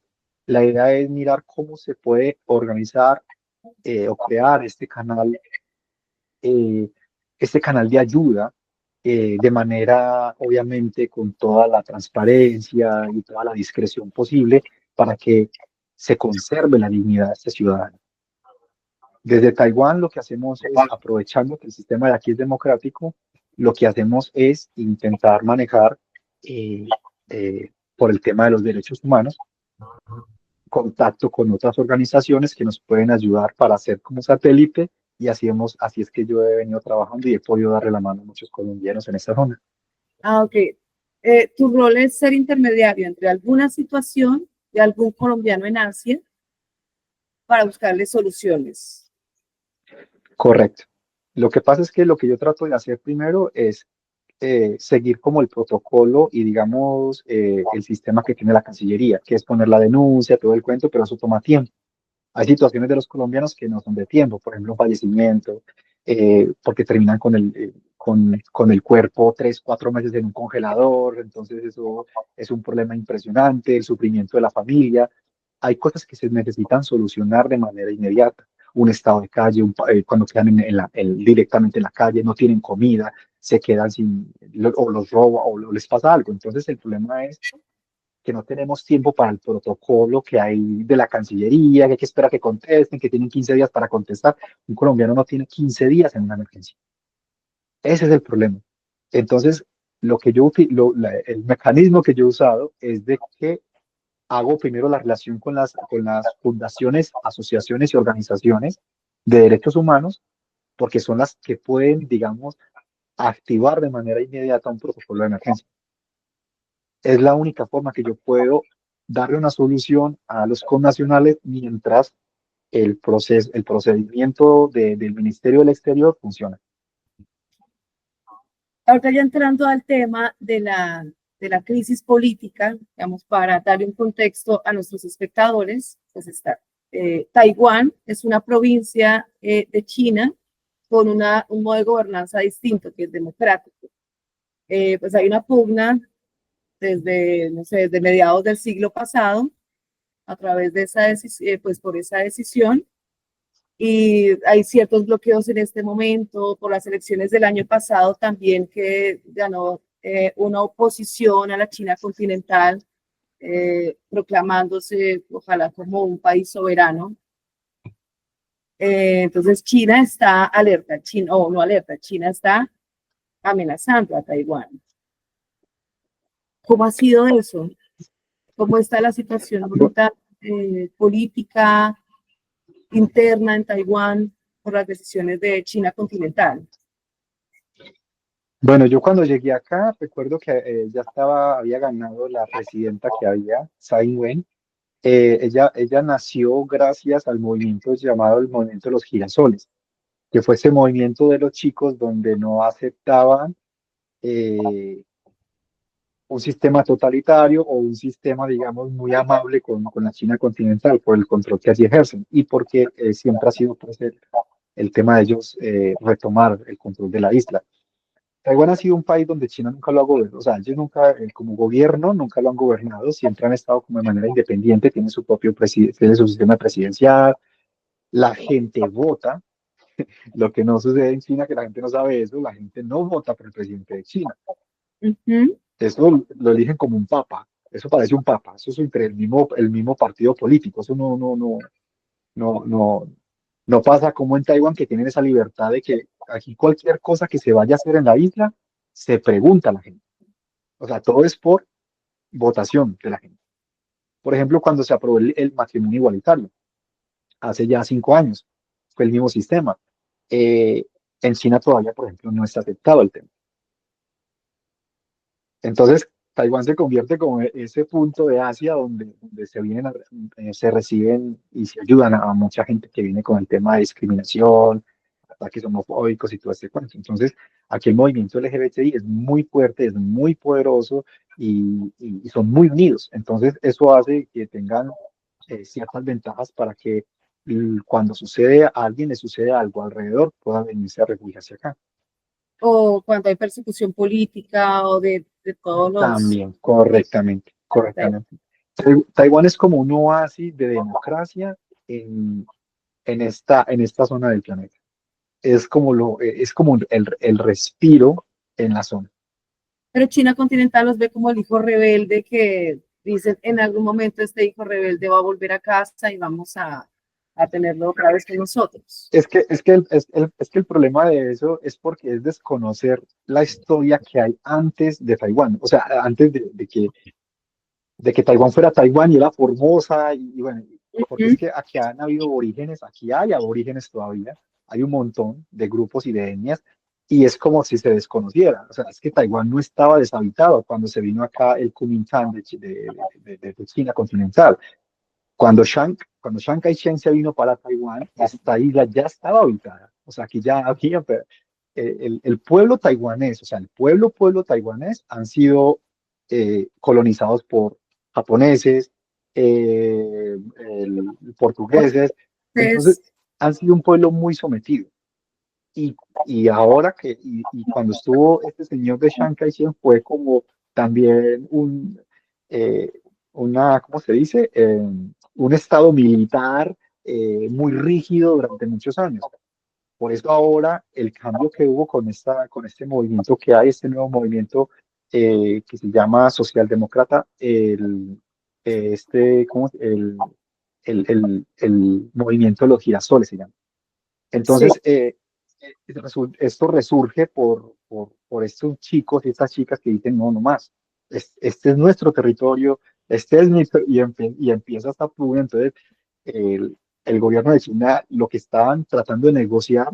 La idea es mirar cómo se puede organizar o crear eh, este canal de ayuda de manera, obviamente, con toda la transparencia y toda la discreción posible para que se conserve la dignidad de este ciudadano. Desde Taiwán lo que hacemos es, aprovechando que el sistema de aquí es democrático, lo que hacemos es intentar manejar eh, por el tema de los derechos humanos, contacto con otras organizaciones que nos pueden ayudar para hacer como satélite y así es que yo he venido trabajando y he podido darle la mano a muchos colombianos en esta zona. Ah, ok. Tu rol es ser intermediario entre alguna situación de algún colombiano en Asia para buscarle soluciones. Correcto. Lo que pasa es que lo que yo trato de hacer primero es seguir como el protocolo y digamos el sistema que tiene la Cancillería, que es poner la denuncia, todo el cuento, pero eso toma tiempo. Hay situaciones de los colombianos que no son de tiempo, por ejemplo, un fallecimiento, porque terminan con el cuerpo 3, 4 meses en un congelador, entonces eso es un problema impresionante, el sufrimiento de la familia. Hay cosas que se necesitan solucionar de manera inmediata. Un estado de calle, cuando quedan directamente en la calle, no tienen comida, se quedan sin, o los roba o les pasa algo. Entonces el problema es que no tenemos tiempo para el protocolo que hay de la Cancillería, que hay que esperar a que contesten, que tienen 15 días para contestar. Un colombiano no tiene 15 días en una emergencia. Ese es el problema. Entonces, el mecanismo que yo he usado es de que hago primero la relación con las fundaciones, asociaciones y organizaciones de derechos humanos, porque son las que pueden, digamos, activar de manera inmediata un protocolo de emergencia. Es la única forma que yo puedo darle una solución a los connacionales mientras el procedimiento del Ministerio del Exterior funciona. Ahora ya entrando al tema de la crisis política, digamos, para darle un contexto a nuestros espectadores, pues está. Taiwán es una provincia de China con un modo de gobernanza distinto, que es democrático. Pues hay una pugna desde, no sé, desde mediados del siglo pasado, a través de esa decisión, pues por esa decisión, y hay ciertos bloqueos en este momento por las elecciones del año pasado también que ganó una oposición a la China continental, proclamándose ojalá como un país soberano. Entonces China está alerta, China, o no alerta, China está amenazando a Taiwán. ¿Cómo ha sido eso? ¿Cómo está la situación ahorita política interna en Taiwán por las decisiones de China continental? Bueno, yo cuando llegué acá, recuerdo que había ganado la presidenta que había, Tsai Ing-wen. Ella nació gracias al movimiento llamado el movimiento de los girasoles, que fue ese movimiento de los chicos donde no aceptaban eh, un sistema totalitario o un sistema, digamos, muy amable con la China continental por el control que allí ejercen y porque siempre ha sido pues, el tema de ellos retomar el control de la isla. Taiwán ha sido un país donde China nunca lo ha gobernado, o sea, ellos nunca, como gobierno, nunca lo han gobernado, siempre han estado como de manera independiente, tienen su propio tienen su sistema presidencial, la gente vota, lo que no sucede en China, que la gente no sabe eso, la gente no vota por el presidente de China, eso lo eligen como un papa, eso parece un papa, eso es entre el mismo partido político, eso no, no, no pasa como en Taiwán que tienen esa libertad de que aquí cualquier cosa que se vaya a hacer en la isla, se pregunta a la gente. O sea, todo es por votación de la gente. Por ejemplo, cuando se aprobó el matrimonio igualitario, hace ya 5 años, fue el mismo sistema. Eh, en China todavía, por ejemplo, no está aceptado el tema. Entonces, Taiwán se convierte como ese punto de Asia donde se reciben y se ayudan a mucha gente que viene con el tema de discriminación, ataques homofóbicos y todo este cuento. Entonces, aquí el movimiento LGBTI es muy fuerte, es muy poderoso y son muy unidos. Entonces, eso hace que tengan ciertas ventajas para que cuando sucede a alguien, le sucede algo alrededor, puedan venirse a refugiarse acá. O cuando hay persecución política o de todos los... También, correctamente, correctamente. Taiwán es como un oasis de democracia en, en esta zona del planeta. Es como el respiro en la zona. Pero China continental los ve como el hijo rebelde que dicen en algún momento este hijo rebelde va a volver a casa y vamos a tenerlo otra vez con nosotros. Es que el problema de eso es porque es desconocer la historia que hay antes de Taiwán, o sea, antes de que Taiwán fuera Taiwán y era Formosa, y bueno, porque es Ujú. que aquí han habido aborígenes, aquí hay aborígenes todavía, hay un montón de grupos y de etnias, y es como si se desconociera, o sea, es que Taiwán no estaba deshabitado cuando se vino acá el Kuomintang de China continental. Cuando Chiang Kai-shek se vino para Taiwán, esta isla ya estaba habitada. O sea, aquí ya había, el pueblo taiwanés, o sea, el pueblo taiwanés han sido colonizados por japoneses, portugueses, entonces Entonces, han sido un pueblo muy sometido. Y ahora y cuando estuvo este señor de Chiang Kai-shek fue como también eh, ¿cómo se dice? Un estado militar muy rígido durante muchos años. Por eso ahora el cambio que hubo con este movimiento que hay, este nuevo movimiento que se llama socialdemócrata, ¿cómo? El movimiento de los girasoles se llama. sí, Entonces, esto resurge por estos chicos y estas chicas que dicen, no, no más, este es nuestro territorio, este es nuestro, y empieza esta pugna. Entonces, el, el gobierno de China, lo que estaban tratando de negociar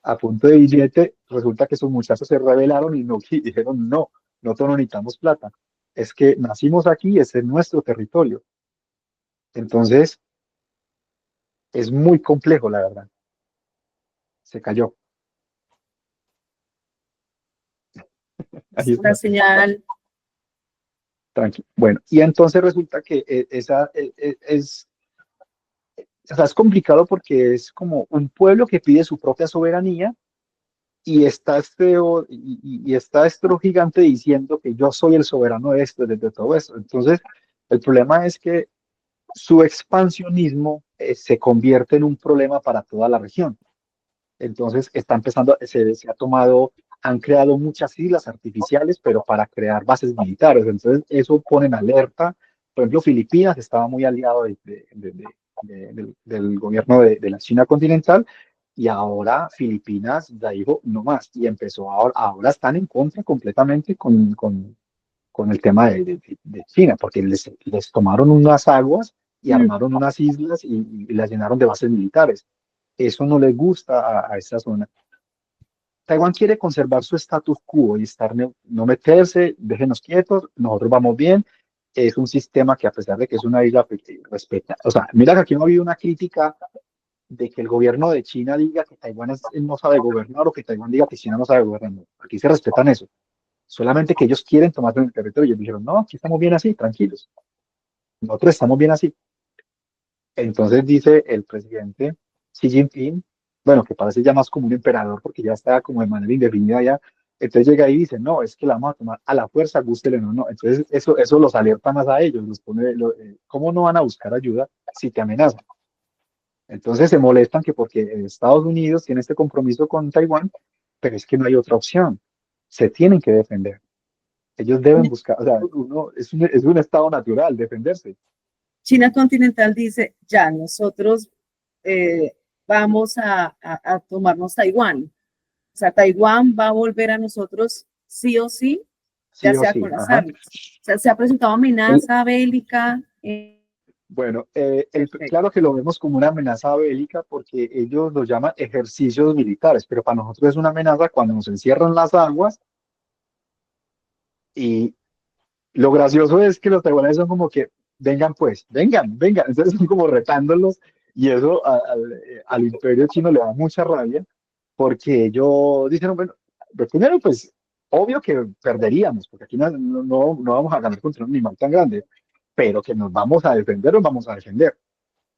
a punto de billete, resulta que esos muchachos se rebelaron y no y dijeron, no, nosotros no necesitamos plata, es que nacimos aquí, este es nuestro territorio. Entonces, es muy complejo, la verdad, se cayó. Ahí la está. señal, Tranquilo. Bueno, y entonces resulta que o sea, es complicado porque es como un pueblo que pide su propia soberanía y está y está este gigante diciendo que yo soy el soberano de esto, de todo esto. Entonces, el problema es que su expansionismo se convierte en un problema para toda la región. Entonces está empezando, se ha tomado, han creado muchas islas artificiales, pero para crear bases militares. Entonces eso pone en alerta. Por ejemplo, Filipinas estaba muy aliado del gobierno de la China continental y ahora Filipinas ya dijo no más y empezó ahora están en contra completamente con el tema de China, porque les tomaron unas aguas y mm, armaron unas islas y las llenaron de bases militares. Eso no le gusta a esta zona. Taiwán quiere conservar su status quo y estar, no meterse, déjenos quietos, nosotros vamos bien. Es un sistema que a pesar de que es una isla, pues, respeta. O sea, mira que aquí no ha habido una crítica de que el gobierno de China diga que Taiwán no sabe gobernar o que Taiwán diga que China no sabe gobernar. No, aquí se respetan eso. Solamente que ellos quieren tomar el territorio. Y ellos dijeron, no, aquí estamos bien así, tranquilos. Nosotros estamos bien así. Entonces dice el presidente Xi Jinping, bueno, que parece ya más como un emperador porque ya está como de manera indefinida ya. Entonces llega ahí y dice, no, es que la vamos a tomar a la fuerza, gústele o no, no. Entonces eso los alerta más a ellos, los pone, ¿cómo no van a buscar ayuda si te amenazan? Entonces se molestan que porque Estados Unidos tiene este compromiso con Taiwán, pero es que no hay otra opción. Se tienen que defender. Ellos deben buscar, o sea, es un estado natural defenderse. China continental dice, ya nosotros eh, vamos a tomarnos Taiwán. O sea, Taiwán va a volver a nosotros sí o sí, ya Sí o sea sí, con las ajá. armas. O sea, se ha presentado El, amenaza bélica. Bueno, Perfecto. claro que lo vemos como una amenaza bélica porque ellos lo llaman ejercicios militares, pero para nosotros es una amenaza cuando nos encierran las aguas y lo gracioso es que los taiwaneses son como que, vengan pues, vengan, vengan, entonces son como retándolos y eso al imperio chino le da mucha rabia porque ellos dicen, bueno, pues primero pues obvio que perderíamos porque aquí no vamos a ganar contra un animal tan grande, pero que nos vamos a defender, nos vamos a defender.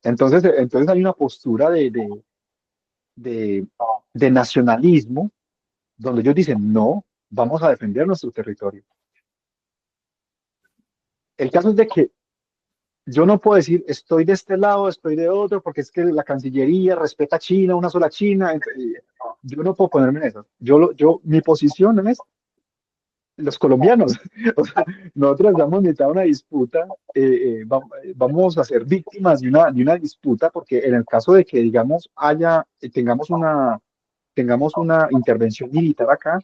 Entonces hay una postura de, de nacionalismo donde ellos dicen, no, vamos a defender nuestro territorio. El caso es de que yo no puedo decir estoy de este lado, estoy de otro, porque es que la Cancillería respeta a China, una sola China. Yo no puedo ponerme en eso. Mi posición es los colombianos. O sea, nosotros estamos mitad de una disputa, vamos a ser víctimas de una disputa, porque en el caso de que, digamos, tengamos una intervención militar acá,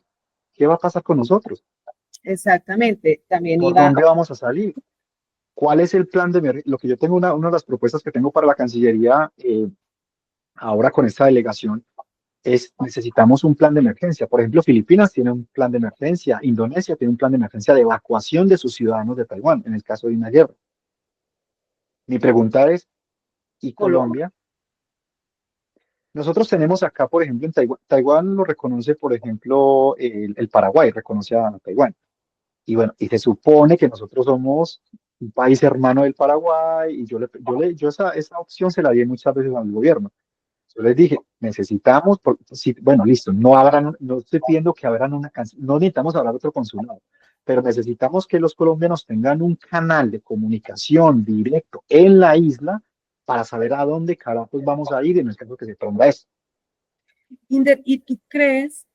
¿qué va a pasar con nosotros? Exactamente, también ¿Por iba, dónde vamos a salir? ¿Cuál es el plan de lo que yo tengo, una de las propuestas que tengo para la Cancillería ahora con esta delegación es necesitamos un plan de emergencia. Por ejemplo, Filipinas tiene un plan de emergencia, Indonesia tiene un plan de emergencia de evacuación de sus ciudadanos de Taiwán en el caso de una guerra. Mi pregunta es, ¿y Colombia. Colombia? Nosotros tenemos acá, por ejemplo, en Taiwán, Taiwán lo reconoce, por ejemplo, el Paraguay reconoce a Taiwán. Y bueno, y se supone que nosotros somos un país hermano del Paraguay, y yo esa opción se la di muchas veces al gobierno. Yo les dije, necesitamos, sí, bueno, listo, no estoy pidiendo que abran no necesitamos abrir otro consulado, pero necesitamos que los colombianos tengan un canal de comunicación directo en la isla para saber a dónde carajos vamos a ir en el caso que se ponga esto. ¿Y tú crees,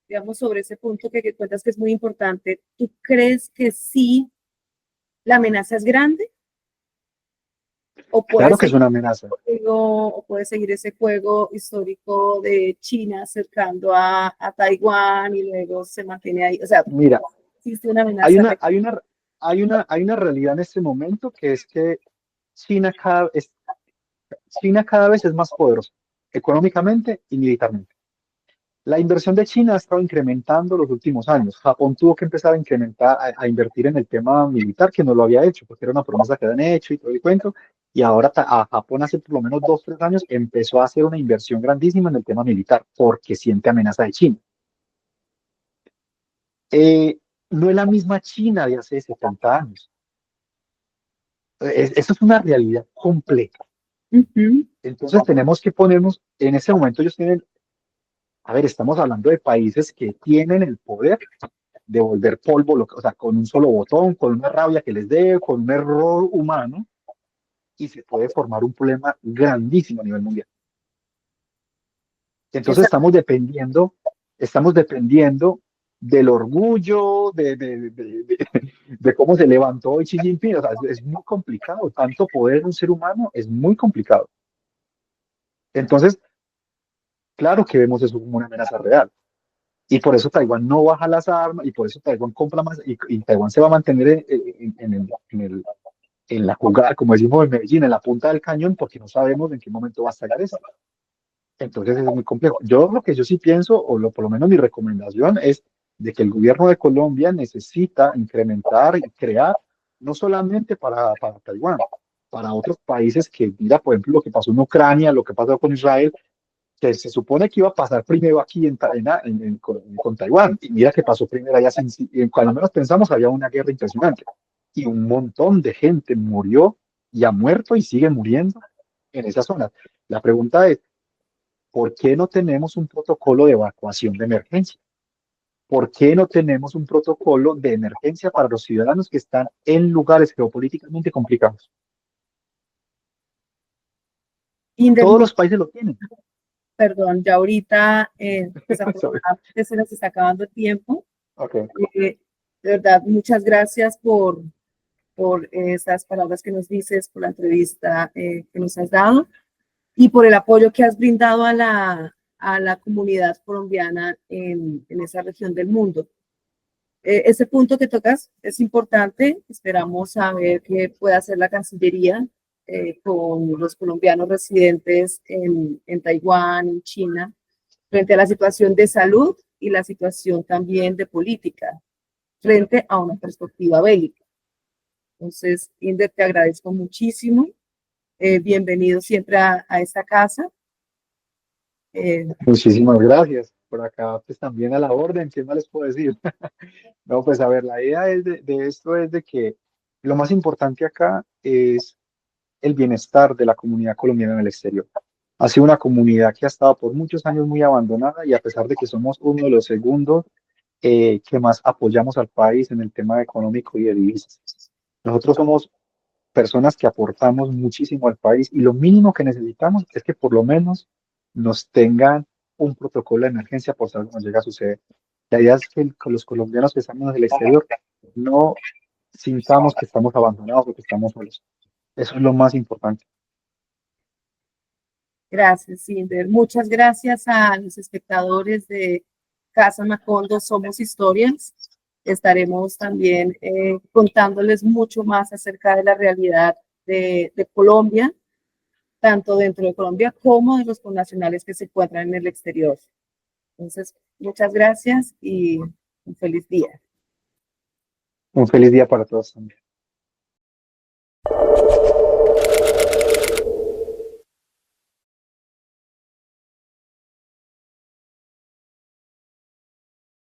digamos, sobre ese punto que cuentas que es muy importante, tú crees que sí la amenaza es grande o puede Claro que es seguir, una amenaza. o puede seguir ese juego histórico de China acercando a Taiwán y luego se mantiene ahí? O sea, Mira, existe una hay amenaza una, real. hay una, hay una realidad en este momento que es que China China cada vez es más poderosa, económicamente y militarmente. La inversión de China ha estado incrementando los últimos años. Japón tuvo que empezar a incrementar, a invertir en el tema militar, que no lo había hecho, porque era una promesa que habían hecho y todo el cuento. Y ahora a Japón hace por lo menos 2, 3 años empezó a hacer una inversión grandísima en el tema militar, porque siente amenaza de China. Eh, no es la misma China de hace 70 años. Eso es una realidad completa. Ujú. Entonces tenemos que ponernos, en ese momento ellos tienen, a ver, estamos hablando de países que tienen el poder de volver polvo, o sea, con un solo botón, con una rabia que les dé, con un error humano, y se puede formar un problema grandísimo a nivel mundial. Entonces Esa- estamos dependiendo del orgullo, de cómo se levantó hoy Xi Jinping. O sea, es muy complicado, tanto poder en un ser humano es muy complicado. Entonces, claro que vemos eso como una amenaza real. Y por eso Taiwán no baja las armas, y por eso Taiwán compra más, y Taiwán se va a mantener en la jugada, como decimos en Medellín, en la punta del cañón, porque no sabemos en qué momento va a estallar eso. Entonces es muy complejo. Yo lo que yo sí pienso, por lo menos mi recomendación es de que el gobierno de Colombia necesita incrementar y crear, no solamente para Taiwán, para otros países que, mira, por ejemplo, lo que pasó en Ucrania, lo que pasó con Israel, que se supone que iba a pasar primero aquí con Taiwán, y mira que pasó primero allá, cuando menos pensamos había una guerra impresionante, y un montón de gente murió y ha muerto y sigue muriendo en esa zona. La pregunta es, ¿por qué no tenemos un protocolo de evacuación de emergencia? ¿Por qué no tenemos un protocolo de emergencia para los ciudadanos que están en lugares geopolíticamente complicados? Inder, Todos los países lo tienen. perdón, ya ahorita, desafortunadamente se nos está acabando el tiempo. Ok. De verdad, muchas gracias por esas palabras que nos dices, por la entrevista que nos has dado y por el apoyo que has brindado a la comunidad colombiana en esa región del mundo. Ese punto que tocas es importante. Esperamos saber qué puede hacer la Cancillería con los colombianos residentes en Taiwán, en China, frente a la situación de salud y la situación también de política, frente a una perspectiva bélica. Entonces, Inder, te agradezco muchísimo. Bienvenido siempre a esta casa. Eh, Muchísimas gracias. Por acá, pues también a la orden, ¿qué más les puedo decir? No, pues a ver, la idea de esto es de que lo más importante acá es el bienestar de la comunidad colombiana en el exterior. Ha sido una comunidad que ha estado por muchos años muy abandonada, y a pesar de que somos uno de los segundos que más apoyamos al país en el tema económico y de divisas. Nosotros somos personas que aportamos muchísimo al país y lo mínimo que necesitamos es que por lo menos nos tengan un protocolo de emergencia por si algo nos llega a suceder. La idea es que los colombianos que estamos en el exterior no sintamos que estamos abandonados o que estamos solos. Eso es lo más importante. Gracias, Inder. Muchas gracias a los espectadores de Casa Macondo Somos Historias. Estaremos también contándoles mucho más acerca de la realidad de Colombia, tanto dentro de Colombia como de los connacionales que se encuentran en el exterior. Entonces, muchas gracias y un feliz día. Un feliz día para todos también.